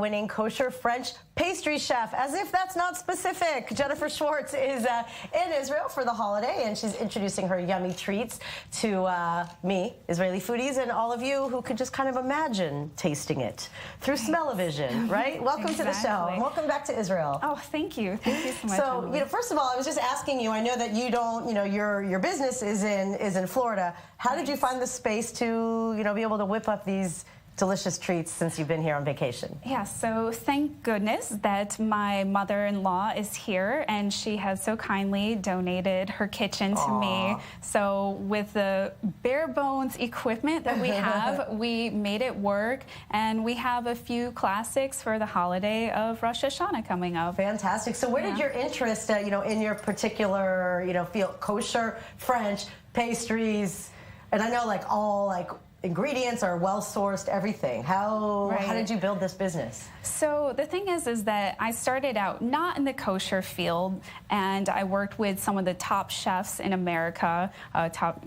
award-winning kosher French pastry chef. As if that's not specific, Jenifer Shwartz is in Israel for the holiday, and she's introducing her yummy treats to me, Israeli foodies, and all of you who could just kind of imagine tasting it through smell-o-vision, right? Welcome to the show. And welcome back to Israel. Oh, thank you. Thank you so much. So, first of all, I was just asking you, I know that you don't, your business is in Florida. How did you find the space to, be able to whip up these delicious treats since you've been here on vacation? Yeah, so thank goodness that my mother-in-law is here, and she has so kindly donated her kitchen to me. So with the bare bones equipment that we have, we made it work, and we have a few classics for the holiday of Rosh Hashanah coming up. Fantastic. So where did your interest, in your particular, field, kosher, French, pastries, and I know all ingredients are well-sourced, everything. How did you build this business? So the thing is that I started out not in the kosher field, and I worked with some of the top chefs in America, top,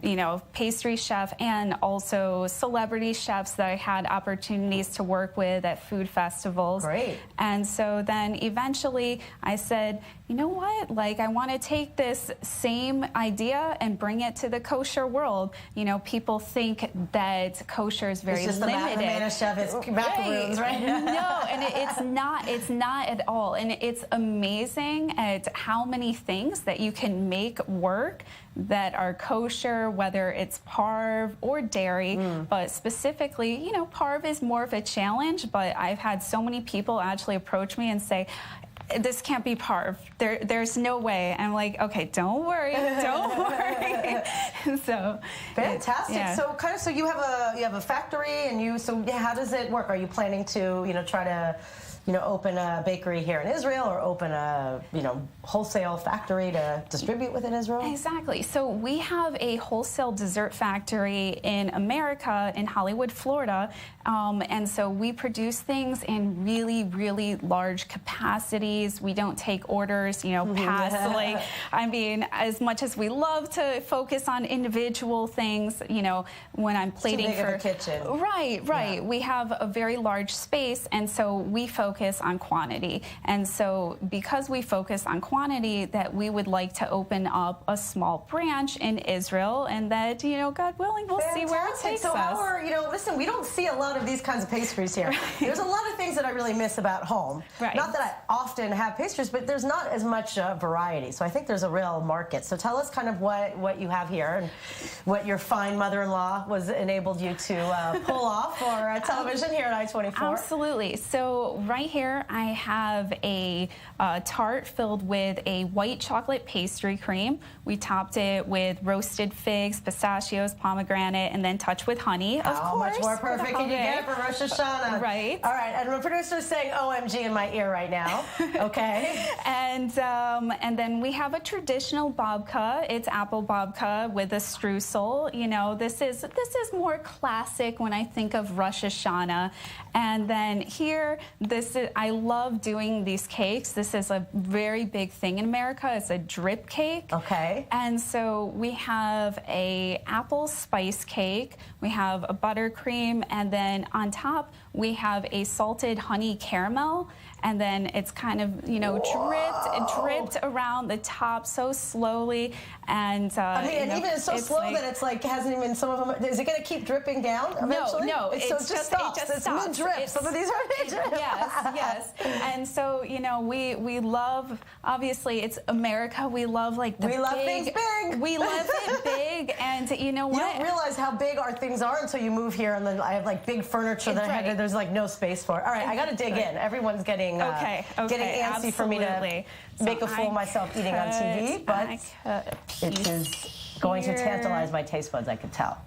pastry chef, and also celebrity chefs that I had opportunities to work with at food festivals. Great. And so then eventually I said, you know what, I want to take this same idea and bring it to the kosher world. People think that kosher is very limited. The man chef is macaroons, right? No, and it's not at all. And it's amazing at how many things that you can make work that are kosher, whether it's parve or dairy, but specifically, parve is more of a challenge, but I've had so many people actually approach me and say, this can't be parve. There's no way. I'm like, okay, don't worry, don't worry. So fantastic. Yeah. So you have a factory, and how does it work? Are you planning to try to open a bakery here in Israel, or open a wholesale factory to distribute within Israel? Exactly. So we have a wholesale dessert factory in America, in Hollywood, Florida, and so we produce things in really, really large capacities. We don't take orders, past as much as we love to focus on individual things, when I'm plating too big of a kitchen. Right. Yeah. We have a very large space, and so we focus on quantity. And so because we focus on quantity, that we would like to open up a small branch in Israel, and that, God willing, we'll see where it takes us. So listen, we don't see a lot of these kinds of pastries here. Right. There's a lot of things that I really miss about home. Right. Not that I often have pastries, but there's not as much variety. So I think there's a real market. So tell us kind of what you have here, and what your fine mother-in-law was enabled you to pull off for television here at I24. Absolutely. So right here I have a tart filled with a white chocolate pastry cream. We topped it with roasted figs, pistachios, pomegranate, and then touched with honey, of course. How much more perfect can you get for Rosh Hashanah? Right. All right, and the producer's saying OMG in my ear right now. Okay. And then we have a traditional babka. It's apple babka with a streusel. This is more classic when I think of Rosh Hashanah. And then here, I love doing these cakes. This is a very big thing in America. It's a drip cake. Okay. And so we have a apple spice cake. We have a buttercream, and then on top we have a salted honey caramel. And then it's kind of, dripped around the top so slowly. And and even it's so slow that it's hasn't even, some of them, is it going to keep dripping down eventually? No, it just stops. It's mid-drip. Some of these are mid-drip. Yes. And so, we love, obviously, it's America. We love, we love things big. We love it big. And you know what? You don't realize how big our things are until you move here, and then I have, big furniture that there's, no space for. All right, I got to dig in. Everyone's getting getting antsy absolutely. For me to make a fool of myself eating on TV, but it is going to tantalize my taste buds, I could tell.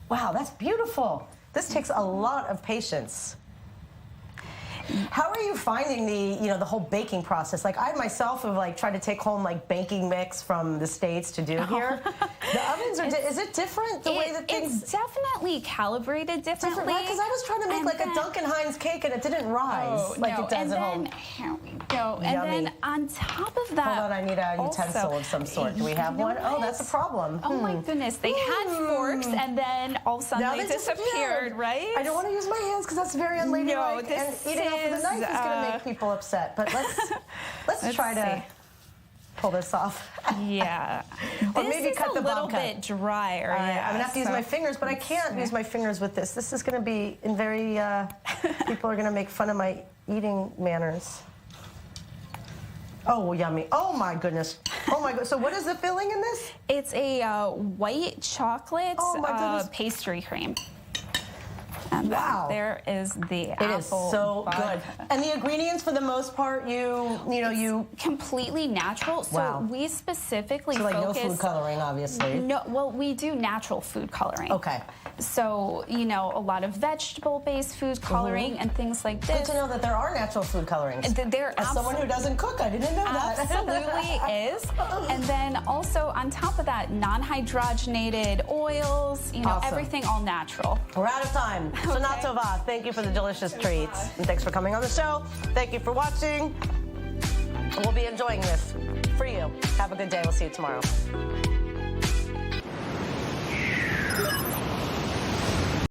Wow, that's beautiful. This takes a lot of patience. How are you finding the whole baking process? I myself have tried to take home baking mix from the States to do here. The ovens ingredients are, is it different, the way that things? It's definitely calibrated differently. Because I was trying to make like a Duncan Hines cake and it didn't rise like it does at home. Here we go. Yummy. And then on top of that, hold on, I need a utensil of some sort. Do we have one? Oh, that's a problem. Oh my goodness, they had forks and then all of a sudden now they disappeared, right? I don't want to use my hands because that's very unladylike, No, and eating off of the knife is going to make people upset. But let's try to pull this off. Yeah. Or maybe cut the a little bit drier. I'm Yeah, going to have to use my fingers, but I can't use my fingers with this. This is going to be in very, people are going to make fun of my eating manners. Oh, yummy. Oh, my goodness. Oh, my goodness. So what is the filling in this? It's a white chocolate pastry cream. And wow. There is the apple. It is so good. And the ingredients, for the most part, you completely natural. So we specifically like focus. No food coloring, obviously. No, well, we do natural food coloring. Okay. So, a lot of vegetable-based food coloring and things like this. Good to know that there are natural food colorings. As someone who doesn't cook, I didn't know that. Absolutely is. And then also on top of that, non-hydrogenated oils, awesome. Everything all natural. We're out of time. So not tova. Thank you for the delicious treats. And thanks for coming on the show. Thank you for watching. We'll be enjoying this for you. Have a good day. We'll see you tomorrow.